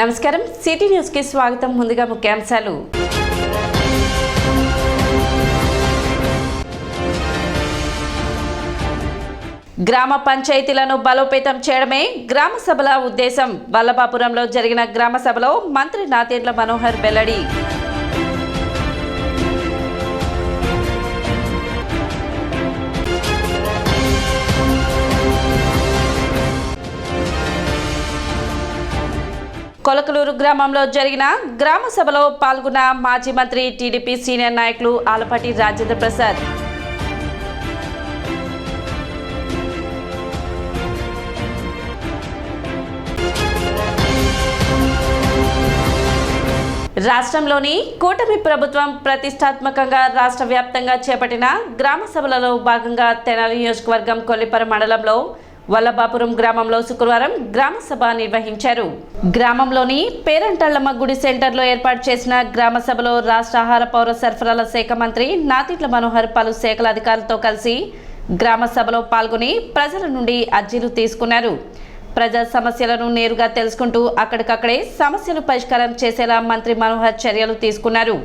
నమస్కారం city news కి స్వాగతం. ముందుగా ముఖ్యాంశాలు. గ్రామ పంచాయతీలను బలోపేతం చేయడమే గ్రామ సభల ఉద్దేశం. వల్లభాపురంలో జరిగిన గ్రామ సభలో మంత్రి నాదెండ్ల మనోహర్ వెల్లడి. కొలకలూరు గ్రామంలో జరిగిన గ్రామ సభలో పాల్గొన్న మాజీ మంత్రి టీడీపీ సీనియర్ నాయకులు ఆలపాటి రాజేంద్ర ప్రసాద్. రాష్ట్రంలోని కూటమి ప్రభుత్వం ప్రతిష్టాత్మకంగా రాష్ట్ర వ్యాప్తంగా చేపట్టిన గ్రామ సభలలో భాగంగా తెనాలి నియోజకవర్గం కొల్లిపర మండలంలో వల్లభాపురం గ్రామంలో శుక్రవారం గ్రామ సభ నిర్వహించారు. గ్రామంలోని పేరంటల్లమ్మ గుడి సెంటర్లో ఏర్పాటు చేసిన గ్రామ సభలో రాష్ట్ర ఆహార పౌర సరఫరాల శాఖ మంత్రి నాదెండ్ల మనోహర్ పలు శాఖల అధికారులతో కలిసి గ్రామ సభలో పాల్గొని ప్రజల నుండి అర్జీలు తీసుకున్నారు. ప్రజా సమస్యలను నేరుగా తెలుసుకుంటూ అక్కడికక్కడే సమస్యలు పరిష్కారం చేసేలా మంత్రి మనోహర్ చర్యలు తీసుకున్నారు.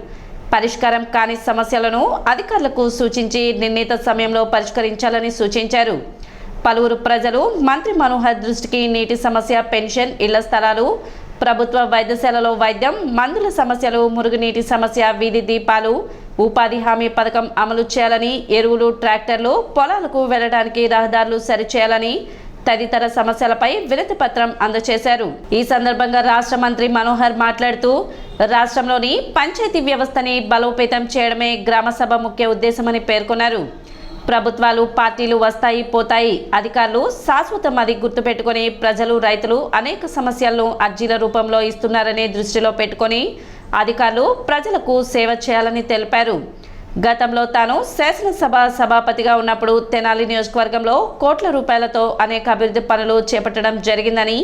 పరిష్కారం కాని సమస్యలను అధికారులకు సూచించి నిర్ణీత సమయంలో పరిష్కరించాలని సూచించారు. పలువురు ప్రజలు మంత్రి మనోహర్ దృష్టికి నీటి సమస్య, పెన్షన్, ఇళ్ల స్థలాలు, ప్రభుత్వ వైద్యశాలలో వైద్యం, మందుల సమస్యలు, మురుగునీటి సమస్య, వీధి దీపాలు, ఉపాధి హామీ పథకం అమలు చేయాలని, ఎరువులు, ట్రాక్టర్లు, పొలాలకు వెళ్లడానికి రహదారులు సరిచేయాలని తదితర సమస్యలపై వినతి పత్రం అందజేశారు. ఈ సందర్భంగా రాష్ట్ర మంత్రి మనోహర్ మాట్లాడుతూ రాష్ట్రంలోని పంచాయతీ వ్యవస్థని బలోపేతం చేయడమే గ్రామ సభ ముఖ్య ఉద్దేశమని పేర్కొన్నారు. ప్రభుత్వాలు, పార్టీలు వస్తాయి పోతాయి, అధికారులు శాశ్వతం అది గుర్తుపెట్టుకుని ప్రజలు, రైతులు అనేక సమస్యలను అర్జీల రూపంలో ఇస్తున్నారని దృష్టిలో పెట్టుకుని అధికారులు ప్రజలకు సేవ చేయాలని తెలిపారు. గతంలో తాను శాసనసభ సభాపతిగా ఉన్నప్పుడు తెనాలి నియోజకవర్గంలో కోట్ల రూపాయలతో అనేక అభివృద్ధి పనులు చేపట్టడం జరిగిందని,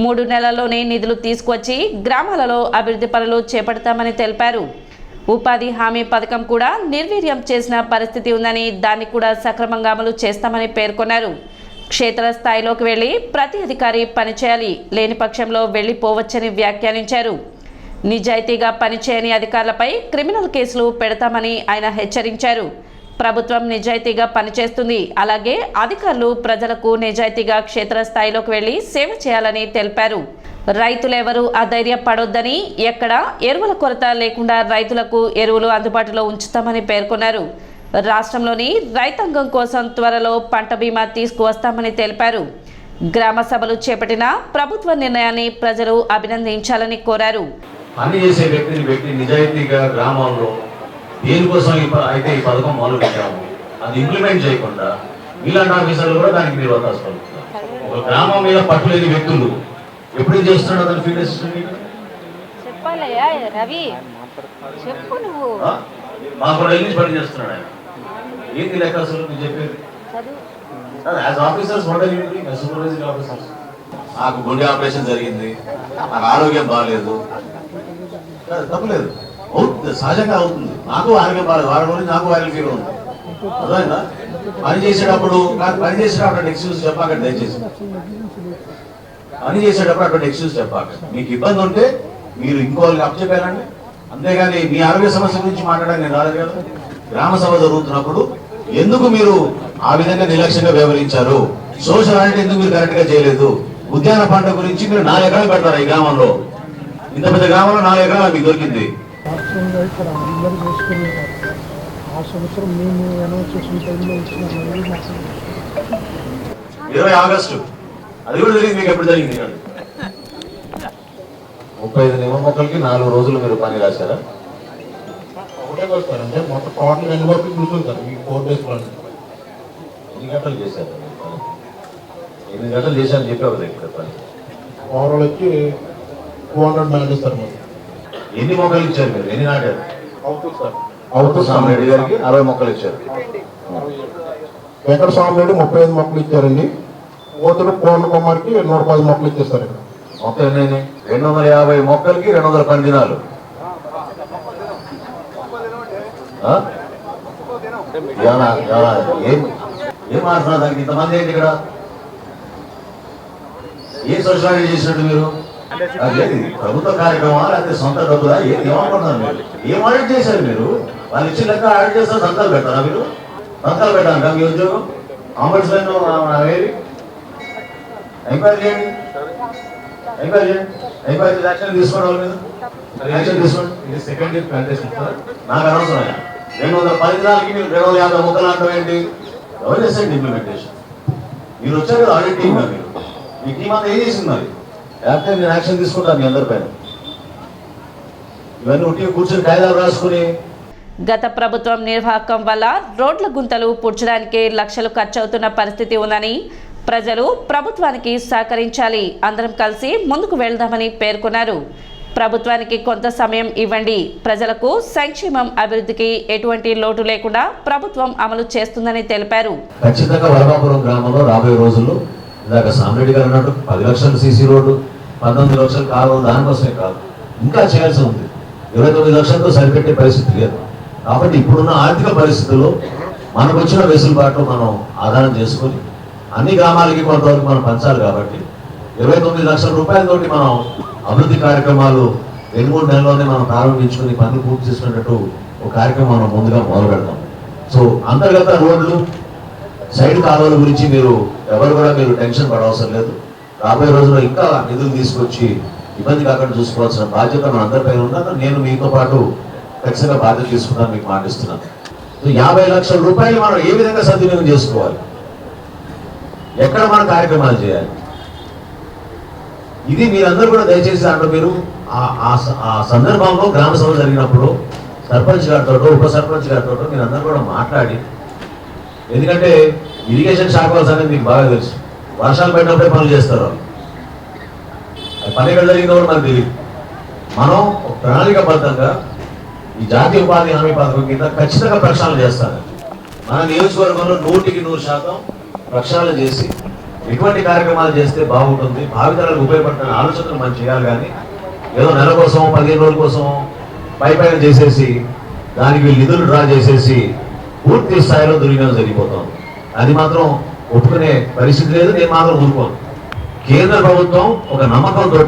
3 నెలల్లోనే నిధులు తీసుకువచ్చి గ్రామాలలో అభివృద్ధి పనులు చేపడతామని తెలిపారు. ఉపాధి హామీ పథకం కూడా నిర్వీర్యం చేసిన పరిస్థితి ఉందని, దాన్ని కూడా సక్రమంగా అమలు చేస్తామని పేర్కొన్నారు. క్షేత్రస్థాయిలోకి వెళ్లి ప్రతి అధికారి పనిచేయాలి, లేని పక్షంలో వెళ్లిపోవచ్చని వ్యాఖ్యానించారు. నిజాయితీగా పనిచేయని అధికారులపై క్రిమినల్ కేసులు పెడతామని ఆయన హెచ్చరించారు. ప్రభుత్వం నిజాయితీగా పనిచేస్తుంది, అలాగే అధికారులు ప్రజలకు నిజాయితీగా క్షేత్రస్థాయిలోకి వెళ్లి సేవ చేయాలని తెలిపారు. రైతులెవరూ అధైర్యపడొద్దని, ఎక్కడ ఎరువుల కొరత లేకుండా రైతులకు ఎరువులు అందుబాటులో ఉంచుతామని పేర్కొన్నారు. రాష్ట్రంలోని రైతాంగం కోసం త్వరలో పంట బీమా తీసుకువస్తామని తెలిపారు. గ్రామ సభలు చేపట్టిన ప్రభుత్వ నిర్ణయాన్ని ప్రజలు అభినందించాలని కోరారు. పని చేసే వ్యక్తి నిజాయితీగా గ్రామాల్లో దేనికోసం అయితే ఈ పథకం మొదలు పెట్టాము అది ఇంప్లిమెంట్ చేయకుండా ఇలాంటి ఆఫీసర్లు కూడా దానికి నిర్వర్తిస్తారు. ఒక గ్రామం మీద పట్టులేని వ్యక్తులు ఎప్పుడు చేస్తున్నాడు అతను ఫీల్డ్ అసిస్టెంట్ చెప్పాలయ్యా రవి, చెప్పు నువ్వు. మాకు కూడా వెళ్ళి పని చేస్తున్నాడు ఆయన. ఏంటి లెక్క అసలు మీరు చెప్పేది? As officers supervising officers. నాకు గుండె ఆపరేషన్ జరిగింది, నాకు ఆరోగ్యం బాగాలేదు, తప్పలేదు, అవుతుంది, సహజంగా అవుతుంది. నాకు ఆరోగ్యం బాగాలేదు, వారం రోజులు నాకు వైరల్ ఫీవర్ ఉంది. అర్థమైందా? పని చేసేటప్పుడు అటువంటి ఎక్స్క్యూజ్ చెప్పాకండి దయచేసి. పని చేసేటప్పుడు అటువంటి ఎక్స్క్యూజ్ చెప్పాక మీకు ఇబ్బంది ఉంటే మీరు ఇంకోళ్ళకి అప్పచెప్పారండి, అంతేగాని మీ ఆరోగ్య సమస్య గురించి మాట్లాడడానికి నేను రాలేదు కదా. గ్రామ సభ జరుగుతున్నప్పుడు ఎందుకు మీరు ఆ విధంగా నిర్లక్ష్యంగా వ్యవహరించారు? సోషల్ ఆడిట్ ఎందుకు మీరు కరెక్ట్ గా చేయలేదు? ఉద్యాన పంట గురించి మీరు 4 ఎకరాలు పెడతారు. ఈ గ్రామంలో, ఇంత పెద్ద గ్రామంలో 4 ఎకరాలు మీకు దొరికింది. 20 ఆగస్టు అది కూడా జరిగింది. మీకు ఎప్పుడు జరిగింది? 35 నిమ్మ మొక్కలకి 4 రోజులు మీరు పని రాశారా? ఒకటే వస్తారంటే మొత్తం టోటల్ ఎన్ని వరకు చూసుకుంటారు మీకు 4 days లో. ఎన్ని గంటలు చేశారు? 8 గంటలు చేశారని చెప్పావు కదా ఇక్కడ పని. ఓవరాల్ వచ్చి 200 మ్యాన్ ఇస్తారు. మరి ఎన్ని మొక్కలు ఇచ్చారు మీరు? ఎన్ని నాటారు? అవుతుంది సార్. అవుతూ సామిరెడ్డి గారికి 60 మొక్కలు ఇచ్చారు. వెంకట స్వామిరెడ్డి 35 మొక్కలు ఇచ్చారండి. ఓతులు పూర్ణ కుమార్కి 110 మొక్కలు ఇచ్చేస్తారు. మొక్కలు ఎన్ని? 250 మొక్కలకి 210 దినాలు. ఏం మాట్లాడుతున్నారు దానికి ఇంతమంది ఏంటి ఇక్కడ? ఏ సోషల్ చేసినట్టు మీరు? అదేది ప్రభుత్వ కార్యక్రమా లేకపోతే సొంత డబ్బులా ఏమనుకుంటున్నారు మీరు? ఏం ఆడిట్ చేశారు మీరు? వాళ్ళు ఇచ్చిన లెక్క ఆడిట్ చేస్తారు, సంతకాలు పెట్టారా మీరు? సంతకాలు పెట్టాలంట మీ ఉద్యోగం? ఆంబుడ్స్మెన్ ఏది ఎంక్వైరీ చేయండి, ఎంక్వైరీ యాక్షన్ తీసుకోండి వాళ్ళ మీద, యాక్షన్ తీసుకోండి. ఇది సెకండ్ ఇయర్ ప్లాంటేషన్ సార్. నాకు అనవసరం 210 దినాలకి మీరు 250 ముక్కలు అంటాం ఏంటి? ఎవరు చేసేది ఇంప్లిమెంటేషన్? మీరు వచ్చారు కదా ఆడిట్ టీమ్, మీరు మీ టీం అంతా ఏం చేసింది? మరి లేకపోతే నేను యాక్షన్ తీసుకుంటాను మీ అందరి పైన. ఇవన్నీ ఉట్టి కూర్చొని కాగితాలు రాసుకుని. గత ప్రభుత్వం నిర్వాహకం వల్ల రోడ్ల గుంతలు పూడ్చడానికి లక్షలు ఖర్చవుతున్న పరిస్థితి ఉందని, ప్రజలు ప్రభుత్వానికి సహకరించాలి, అందరం కలిసి ముందుకు వెళ్దామని పేర్కొన్నారు. ప్రభుత్వానికి కొంత సమయం ఇవ్వండి, ప్రజలకు సంక్షేమం అభివృద్ధికి ఎటువంటి లోటు లేకుండా ప్రభుత్వం అమలు చేస్తుందని తెలిపారు. ఖచ్చితంగా వలభాపురం గ్రామంలో రాబోయే రోజుల్లో ఇందాక సామిరెడ్డి గారు అన్నట్టు 10 లక్షల సీసీ రోడ్డు, 19 లక్షలు కాదు, దానికోసమే కాదు, ఇంకా చేయాల్సి ఉంది. 29 లక్షలతో సరిపెట్టే పరిస్థితి లేదు. కాబట్టి ఇప్పుడున్న ఆర్థిక పరిస్థితుల్లో మనకు వచ్చిన వెసులుబాటు మనం ఆధారం చేసుకొని అన్ని గ్రామాలకి కొంతవరకు మనం పంచాలి. కాబట్టి 29 లక్షల రూపాయలతోటి మనం అభివృద్ధి కార్యక్రమాలు 2-3 నెలల్లోనే మనం ప్రారంభించుకుని పనులు పూర్తి చేసుకునేటట్టు ఒక కార్యక్రమం మనం ముందుగా మొదలు పెడతాం. సో అంతర్గత రోడ్లు, సైడ్ కాలువల గురించి మీరు ఎవరు కూడా మీరు టెన్షన్ పడవసరం లేదు. రాబోయే రోజుల్లో ఇంకా నిధులు తీసుకొచ్చి ఇబ్బంది కాకుండా చూసుకోవాల్సిన బాధ్యత మన అందరిపైన ఉన్నది. నేను మీతో పాటు ఖచ్చితంగా బాధ్యత తీసుకుంటాను, మీకు మాటిస్తున్నాను. 50 లక్షల రూపాయలు మనం ఏ విధంగా సద్వినియోగం చేసుకోవాలి, ఎక్కడ మన కార్యక్రమాలు చేయాలి, ఇది మీరందరూ కూడా దయచేసి దాంట్లో మీరు ఆ సందర్భంలో గ్రామ సభ జరిగినప్పుడు సర్పంచ్ గారితో, ఉప సర్పంచ్ గారితో మీరందరూ కూడా మాట్లాడి, ఎందుకంటే ఇరిగేషన్ శాఖ అనేది మీకు బాగా తెలుసు, వర్షాలు పడినప్పుడే పనులు చేస్తారు వాళ్ళు. పని ఎక్కడ జరిగిందో కూడా మనకు తెలియదు. మనం ప్రణాళికాబద్ధంగా ఈ జాతీయ ఉపాధి హామీ పథకం కింద ఖచ్చితంగా ప్రక్షాళన చేస్తారు. మన నియోజకవర్గంలో 100% ప్రక్షాళన చేసి ఎటువంటి కార్యక్రమాలు చేస్తే బాగుంటుంది, భావితరాలకు ఉపయోగపడుతున్న ఆలోచనలు మనం చేయాలి. కానీ ఏదో నెల కోసం 15 రోజుల కోసం పైపైన చేసేసి దానికి నిధులు డ్రా చేసేసి పూర్తి స్థాయిలో దుర్వినియోగం జరిగిపోతాం. అది మాత్రం ఒప్పుకునే పరిస్థితి లేదు. నేను మాత్రం ఊరుకోను. కేంద్ర ప్రభుత్వం ఒక నమ్మకంతో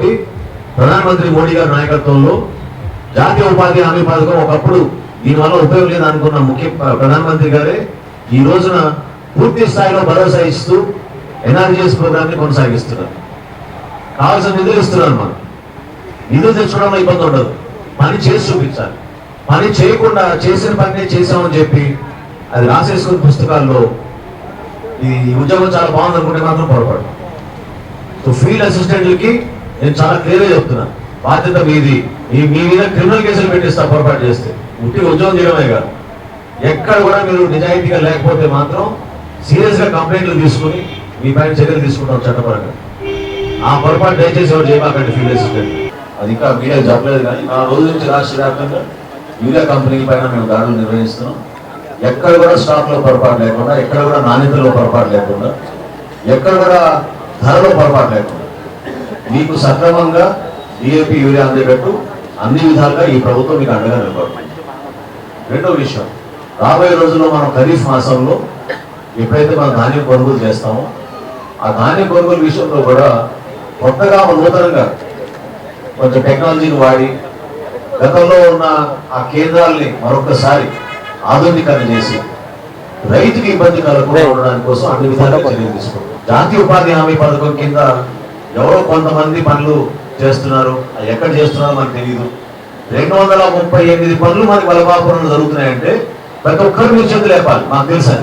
ప్రధానమంత్రి మోడీ గారి నాయకత్వంలో జాతీయ ఉపాధి హామీ పథకం, ఒకప్పుడు దీనివల్ల ఉపయోగం లేదు అనుకున్న ప్రధానమంత్రి గారే ఈ రోజున పూర్తి స్థాయిలో భరోసా ఇస్తూ ఎన్ఆర్జీఎస్ ప్రోగ్రామ్ ని కొనసాగిస్తున్నారు. కావాల్సిన నిధులు ఇస్తున్నారు. మనం నిధులు తెచ్చుకోవడంలో ఇబ్బంది ఉండదు, పని చేసి చూపించాలి. పని చేయకుండా చేసిన పని చేసామని చెప్పి అది రాసేసుకుని పుస్తకాల్లో ఈ ఉద్యోగం చాలా బాగుంది అనుకుంటే మాత్రం పొరపాటు. సో ఫీల్డ్ అసిస్టెంట్లకి నేను చాలా క్లియర్గా చెప్తున్నాను, బాధ్యత మీది. మీ మీద క్రిమినల్ కేసులు పెట్టిస్తా పొరపాటు చేస్తే. ఉట్టిగా ఉద్యోగం చేయడమే కాదు, ఎక్కడ కూడా మీరు నిజాయితీగా లేకపోతే మాత్రం సీరియస్గా కంప్లైంట్లు తీసుకుని మీ పైన చర్యలు తీసుకుంటాం చట్టపరంగా. ఆ పొరపాటు దయచేసి ఎవరు చేయబాకండి ఫీల్డ్ అసిస్టెంట్. అది ఇంకా మీడియా చెప్పలేదు, కానీ ఆ రోజు నుంచి రాష్ట్ర వ్యాప్తంగా యూరియా కంపెనీల పైన మేము దాడులు నిర్వహిస్తున్నాం. ఎక్కడ కూడా స్టాక్లో పొరపాటు లేకుండా, ఎక్కడ కూడా నాణ్యతలో పొరపాటు లేకుండా, ఎక్కడ కూడా ధరలో పొరపాటు లేకుండా మీకు సక్రమంగా డిఏపి యూరియా అందేటట్టు అన్ని విధాలుగా ఈ ప్రభుత్వం మీకు అండగా నిలబడుతుంది. రెండో విషయం, రాబోయే రోజుల్లో మనం ఖరీఫ్ మాసంలో ఎప్పుడైతే మనం ధాన్యం కొనుగోలు చేస్తామో ఆ ధాన్యం కొనుగోలు విషయంలో కూడా కొత్తగా నూతనంగా కొంచెం టెక్నాలజీని వాడి గతంలో ఉన్న ఆ కేంద్రాలని మరొకసారి ఆధునీకరణ చేసి రైతుకి ఇబ్బంది కలగకుండా ఉండడానికి కోసం అన్ని విధాలుగా చర్యలు తీసుకుంటాం. జాతీయ ఉపాధి హామీ పథకం కింద ఎవరో కొంతమంది పనులు చేస్తున్నారు, అది ఎక్కడ చేస్తున్నారో మనకు తెలియదు. 238 పనులు మనకి వలభాపురంలో జరుగుతున్నాయంటే ప్రతి ఒక్కరు మీరు చేతులు లేపాలి. మాకు తెలుసా?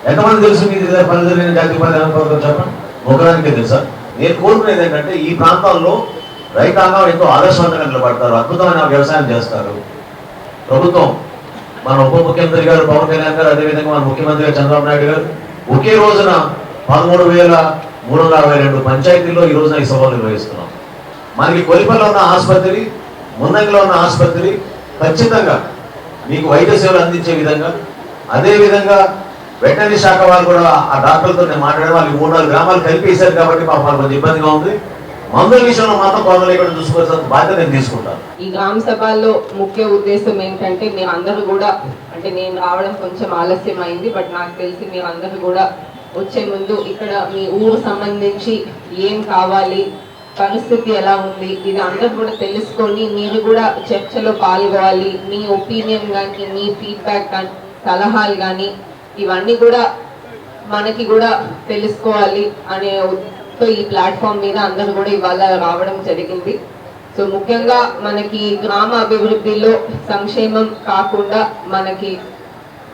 ఎంతమంది తెలుసు మీకు పనులు జరిగిన జాతీయ ఉపాధి హామీ పథకం చెప్పండి, ఒకదానికే తెలుసా? నేను కోరుకునేది ఏంటంటే ఈ ప్రాంతాల్లో రైతాంగం ఎంతో ఆదర్శవంతంగా నిలబడతారు, అద్భుతమైన వ్యవసాయం చేస్తారు. ప్రభుత్వం, మన ఉప ముఖ్యమంత్రి గారు పవన్ కళ్యాణ్ గారు, అదేవిధంగా మన ముఖ్యమంత్రి గారు చంద్రబాబు నాయుడు గారు ఒకే రోజున 13,362 పంచాయతీల్లో ఈ రోజున ఈ సభలు నిర్వహిస్తున్నాం. మనకి కొలిపల్లో ఉన్న ఆసుపత్రి, మున్నంగిలో ఉన్న ఆసుపత్రి ఖచ్చితంగా మీకు వైద్య సేవలు అందించే విధంగా, అదేవిధంగా వెటనరీ శాఖ వాళ్ళు కూడా ఆ డాక్టర్లతో నేను మాట్లాడే వాళ్ళు 3-4 గ్రామాలు కలిపేశారు కాబట్టి మా కొంచెం ఇబ్బందిగా ఉంది. మందుల విషయంలో మాత్రం కొనలు లేకుండా చూసుకోవాల్సిన బాధ్యత నేను తీసుకుంటాను. ఈ గ్రామ సభల్లో ముఖ్య ఉద్దేశం ఏంటంటే మీరు అందరూ కూడా, అంటే నేను రావడం కొంచెం ఆలస్యం అయింది, బట్ నాకు తెలిసి మీరు అందరూ కూడా వచ్చే ముందు ఇక్కడ మీ ఊరు సంబంధించి ఏం కావాలి, పరిస్థితి ఎలా ఉంది, ఇది అందరూ కూడా తెలుసుకొని మీరు కూడా చర్చలో పాల్గొవాలి. మీ ఒపీనియన్ కానీ, మీ ఫీడ్బ్యాక్ కానీ, సలహాలు కానీ ఇవన్నీ కూడా మనకి కూడా తెలుసుకోవాలి అనే ఈ ప్లాట్ఫామ్ మీద అందరూ కూడా ఇవాళ రావడం జరిగింది. సో ముఖ్యంగా మనకి గ్రామ అభివృద్ధిలో సంక్షేమం కాకుండా మనకి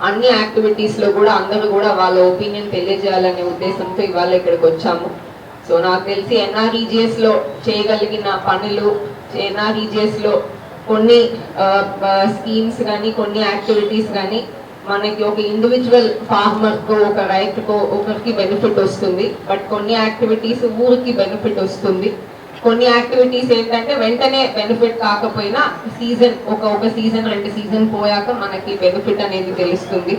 అన్ని యాక్టివిటీస్లో కూడా అందరూ కూడా వాళ్ళ ఒపీనియన్ తెలియజేయాలనే ఉద్దేశంతో ఇవాళ ఇక్కడికి వచ్చాము. సో నాకు తెలిసి ఎన్ఆర్ఈజిఎస్లో చేయగలిగిన పనులు, ఎన్ఆర్ఈజిఎస్లో కొన్ని స్కీమ్స్ కానీ, కొన్ని యాక్టివిటీస్ కానీ మనకి ఒక ఇండివిజువల్ ఫార్మర్కో, ఒక రైతుకో ఒకరికి బెనిఫిట్ వస్తుంది. బట్ కొన్ని యాక్టివిటీస్ ఊరికి బెనిఫిట్ వస్తుంది. కొన్ని యాక్టివిటీస్ ఏంటంటే వెంటనే బెనిఫిట్ కాకపోయినా సీజన్ ఒక సీజన్ 2 సీజన్ పోయాక మనకి బెనిఫిట్ అనేది తెలుస్తుంది.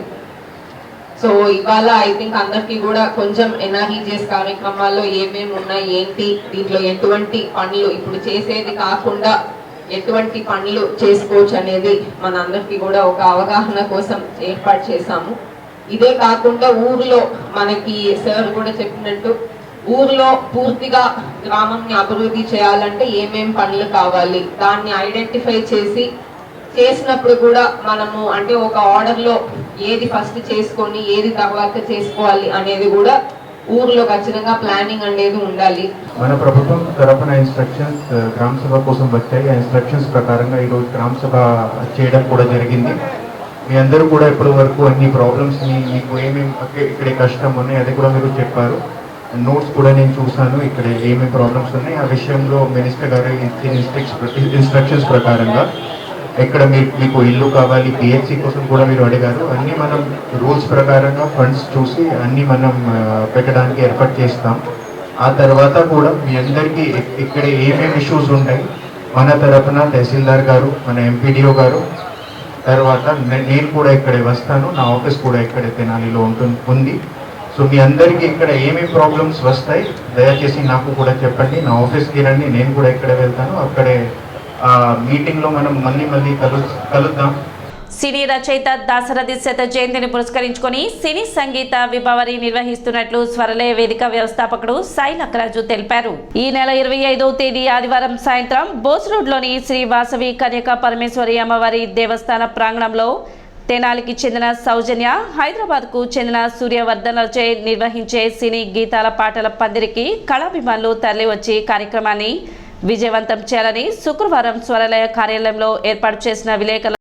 సో ఇవాళ ఐ థింక్ అందరికీ కూడా కొంచెం ఎన్ఆర్ఈజిఎస్ కార్యక్రమాల్లో ఏమేమి ఉన్నాయి, ఏంటి, దీంట్లో ఎటువంటి పనులు ఇప్పుడు చేసేది కాకుండా ఎటువంటి పనులు చేసుకోవచ్చు అనేది మన అందరికీ కూడా ఒక అవగాహన కోసం ఏర్పాటు చేశాము. ఇదే కాకుండా ఊరిలో మనకి సార్ కూడా చెప్పినట్టు ఊర్లో పూర్తిగా గ్రామంని అభివృద్ధి చేయాలంటే ఏమేం పనులు కావాలి, దాన్ని ఐడెంటిఫై చేసినప్పుడు కూడా మనము అంటే ఒక ఆర్డర్లో ఏది ఫస్ట్ చేసుకొని ఏది తర్వాత చేసుకోవాలి అనేది కూడా ఊర్లో ఖచ్చితంగా ప్లానింగ్ అనేది ఉండాలి. మన ప్రభుత్వం తరఫున ఇన్స్ట్రక్షన్స్ గ్రామ సభ కోసం వచ్చాయి. ఆ ఇన్స్ట్రక్షన్స్ ప్రకారంగా ఈరోజు గ్రామ సభ చేయడం కూడా జరిగింది. మీ అందరూ కూడా ఇప్పటి వరకు అన్ని ప్రాబ్లమ్స్ని, మీకు ఏమేమి ఇక్కడ కష్టం ఉన్నాయి అది కూడా మీరు చెప్పారు. నోట్స్ కూడా నేను చూసాను, ఇక్కడ ఏమేమి ప్రాబ్లమ్స్ ఉన్నాయి ఆ విషయంలో మినిస్టర్ గారు ఇచ్చిన ఇన్స్ట్రక్షన్స్ ప్రకారంగా ఇక్కడ మీకు ఇల్లు కావాలి, పిహెచ్సి కోసం కూడా మీరు అడిగారు. అన్నీ మనం రూల్స్ ప్రకారంగా ఫండ్స్ చూసి అన్నీ మనం పెట్టడానికి ఏర్పాటు చేస్తాం. ఆ తర్వాత కూడా మీ అందరికీ ఇక్కడ ఏమేమి ఇష్యూస్ ఉంటాయి మన తరఫున తహసీల్దార్ గారు, మన ఎంపీడీఓ గారు, తర్వాత నేను కూడా ఇక్కడే వస్తాను. నా ఆఫీస్ కూడా ఇక్కడే తెనాలిలో ఉంది. సో మీ అందరికీ ఇక్కడ ఏమేమి ప్రాబ్లమ్స్ వస్తాయి దయచేసి నాకు కూడా చెప్పండి. నా ఆఫీస్కి రండి, నేను కూడా ఇక్కడే వెళ్తాను. అక్కడే మీటింగ్లో మనం మళ్ళీ కలుద్దాం. సినీ రచయిత దాశరథి శత జయంతిని పురస్కరించుకొని సినీ సంగీత విభావరి నిర్వహిస్తున్నట్లు స్వరలయ వేదిక వ్యవస్థాపకుడు సాయి లక్కరాజు తెలిపారు. ఈ నెల 25వ తేదీ ఆదివారం సాయంత్రం బోస్ రోడ్లోని శ్రీ వాసవి కన్యకా పరమేశ్వరి అమ్మవారి దేవస్థాన ప్రాంగణంలో తెనాలికి చెందిన సౌజన్య, హైదరాబాద్కు చెందిన సూర్యవర్ధనలచే నిర్వహించే సినీ గీతాల పాటల పందిరికి కళాభిమానులు తరలివచ్చి కార్యక్రమాన్ని విజయవంతం చేయాలని శుక్రవారం స్వరలయ కార్యాలయంలో ఏర్పాటు చేసిన విలేకరుల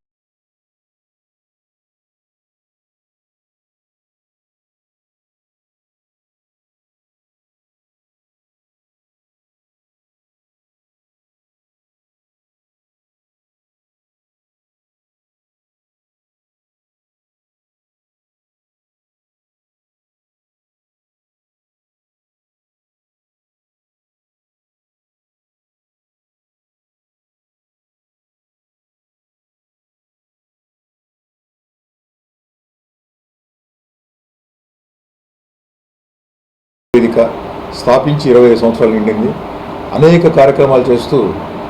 వేదిక స్థాపించి 25 సంవత్సరాలు నిండింది. అనేక కార్యక్రమాలు చేస్తూ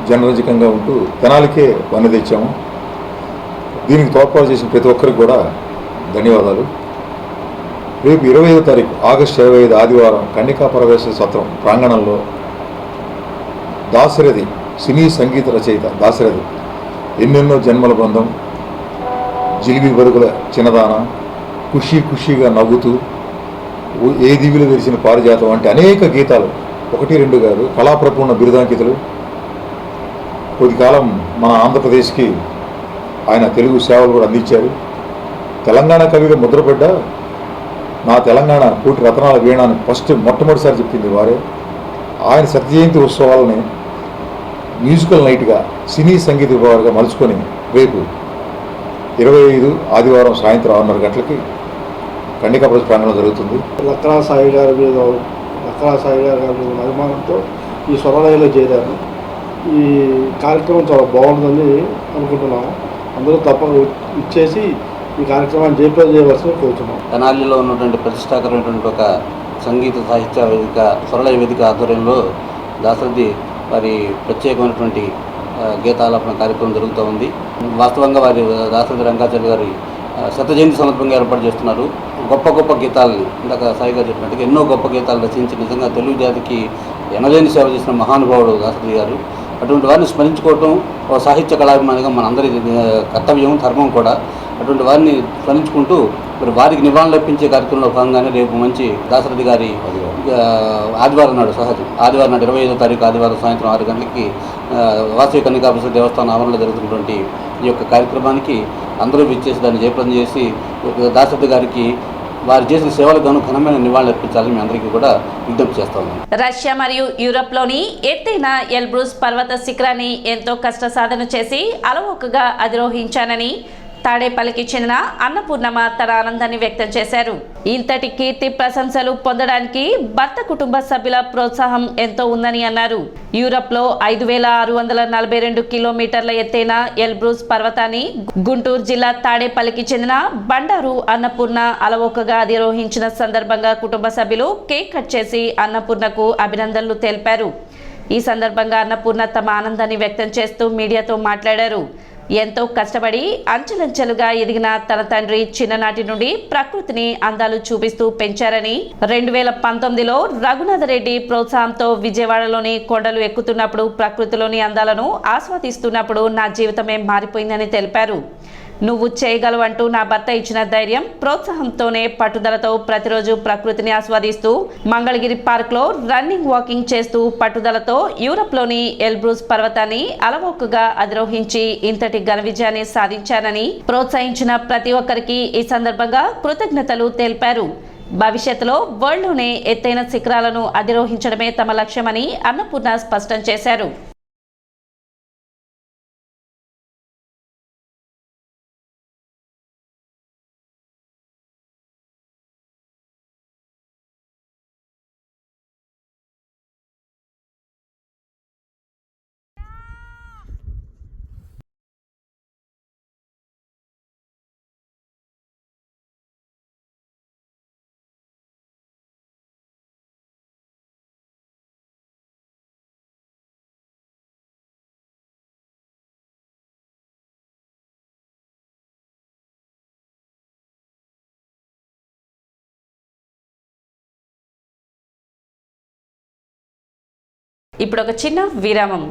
జనరంజకంగా ఉంటూ తెనాలికే వన్నె తెచ్చాము. దీనికి తోడ్పాటు చేసిన ప్రతి ఒక్కరికి కూడా ధన్యవాదాలు. రేపు 25వ తారీఖు ఆగస్టు 25 ఆదివారం కన్యకా పరమేశ్వరి సత్రం ప్రాంగణంలో దాశరథి సినీ సంగీత రచయిత దాశరథి ఎన్నెన్నో జన్మల బంధం, జిలిబి బరుగుల చిన్నదాన, ఖుషీగా నవ్వుతూ, ఏ దివిలో వెలిసిన పారిజాతం వంటి అనేక గీతాలు 1-2 కాదు కళాప్రపూర్ణ బిరుదాంకితులు. కొద్దికాలం మన ఆంధ్రప్రదేశ్కి ఆయన తెలుగు సేవలు కూడా అందించారు. తెలంగాణ కవిగా ముద్రపడ్డ నా తెలంగాణ కోటి రత్నాల వీణ అని మొట్టమొదటిసారి చెప్పింది వారే. ఆయన సత్యజయంతి ఉత్సవాలని మ్యూజికల్ నైట్గా సినీ సంగీత విభాగాలుగా మలుచుకొని రేపు 25 ఆదివారం సాయంత్రం 6:30 గంటలకి కన్యకా పరమేశ్వరి ప్రాంగణంలో జరుగుతుంది. లక్కరా సాయి గారి మీద అభిమానంతో ఈ స్వరలయలో చేరాను. ఈ కార్యక్రమం చాలా బాగుంటుందని అనుకుంటున్నాము. అందరూ తప్పక ఇచ్చేసి ఈ కార్యక్రమాన్ని జయప్రదం చేయవలసింది కోరుతున్నాం. తెనాలిలో ఉన్నటువంటి ప్రతిష్టాకరమైనటువంటి ఒక సంగీత సాహిత్య వేదిక స్వరలయ వేదిక ఆధ్వర్యంలో దాశరథి వారి ప్రత్యేకమైనటువంటి గీతాలాపన కార్యక్రమం జరుగుతూ ఉంది. వాస్తవంగా వారి దాశరథి రంగాచార్య గారి శత జయంతి సందర్భంగా ఏర్పాటు చేస్తున్నారు. గొప్ప గీతాలని ఇందాక సాయి గారు చెప్పినట్టుగా ఎన్నో గొప్ప గీతాలు రచించి నిజంగా తెలుగు జాతికి ఎనలేని సేవ చేసిన మహానుభావుడు దాసరి గారు. అటువంటి వారిని స్మరించుకోవటం ఒక సాహిత్య కళాభిమానిగా మనందరి కర్తవ్యం, ధర్మం కూడా. అటువంటి వారిని స్మరించుకుంటూ మరి వారికి నివాళులు అర్పించే కార్యక్రమంలో భాగంగానే రేపు మంచి దాశరథి గారి ఆదివారం నాడు ఆదివారం నాడు 25వ తారీఖు ఆదివారం సాయంత్రం 6 గంటలకి వాసవి కన్యకాపేశ్వర దేవస్థానం ఆవరణలో జరుగుతున్నటువంటి ఈ యొక్క కార్యక్రమానికి అందరూ విచ్చేసి దాన్ని జయప్రదం చేసి దాశరథి గారికి వారు చేసిన సేవలకు గాను ఘనమైన నివాళులు అర్పించాలని మీ అందరికీ కూడా విజ్ఞప్తి చేస్తాము. రష్యా మరియు యూరప్లోని ఎత్తైన ఎల్బ్రూస్ పర్వత శిఖరాన్ని ఎంతో కష్ట సాధన చేసి అలవోకగా అధిరోహించానని తాడేపల్లికి చెందిన అన్నపూర్ణమ్మ తన ఆనందాన్ని వ్యక్తం చేశారు. ఇంతటి కీర్తి ప్రశంసలు పొందడానికి భర్త కుటుంబ సభ్యుల ప్రోత్సాహం ఎంతో ఉందని అన్నారు. యూరప్లో 5642 కిలోమీటర్ల ఎత్తైన ఎల్బ్రూస్ పర్వతాన్ని గుంటూరు జిల్లా తాడేపల్లికి చెందిన బండారు అన్నపూర్ణ అలవోకగా అధిరోహించిన సందర్భంగా కుటుంబ సభ్యులు కేక్ కట్ చేసి అన్నపూర్ణకు అభినందనలు తెలిపారు. ఈ సందర్భంగా అన్నపూర్ణ తమ ఆనందాన్ని వ్యక్తం చేస్తూ మీడియాతో మాట్లాడారు. ఎంతో కష్టపడి అంచెలంచెలుగా ఎదిగిన తన తండ్రి చిన్ననాటి నుండి ప్రకృతిని అందాలు చూపిస్తూ పెంచారని 2019లో రఘునాథరెడ్డి ప్రోత్సాహంతో విజయవాడలోని కొండలు ఎక్కుతున్నప్పుడు ప్రకృతిలోని అందాలను ఆస్వాదిస్తున్నప్పుడు నా జీవితమే మారిపోయిందని తెలిపారు. నువ్వు చేయగలవంటూ నా భర్త ఇచ్చిన ధైర్యం, ప్రోత్సాహంతోనే పట్టుదలతో ప్రతిరోజు ప్రకృతిని ఆస్వాదిస్తూ మంగళగిరి పార్క్లో రన్నింగ్, వాకింగ్ చేస్తూ పట్టుదలతో యూరప్లోని ఎల్బ్రూస్ పర్వతాన్ని అలవోకగా అధిరోహించి ఇంతటి ఘన విజయాన్ని సాధించానని ప్రోత్సహించిన ప్రతి ఒక్కరికి ఈ సందర్భంగా కృతజ్ఞతలు తెలిపారు. భవిష్యత్తులో వరల్డ్లోనే ఎత్తైన శిఖరాలను అధిరోహించడమే తమ లక్ష్యమని అన్నపూర్ణ స్పష్టం చేశారు. ఇప్పుడు ఒక చిన్న విరామం.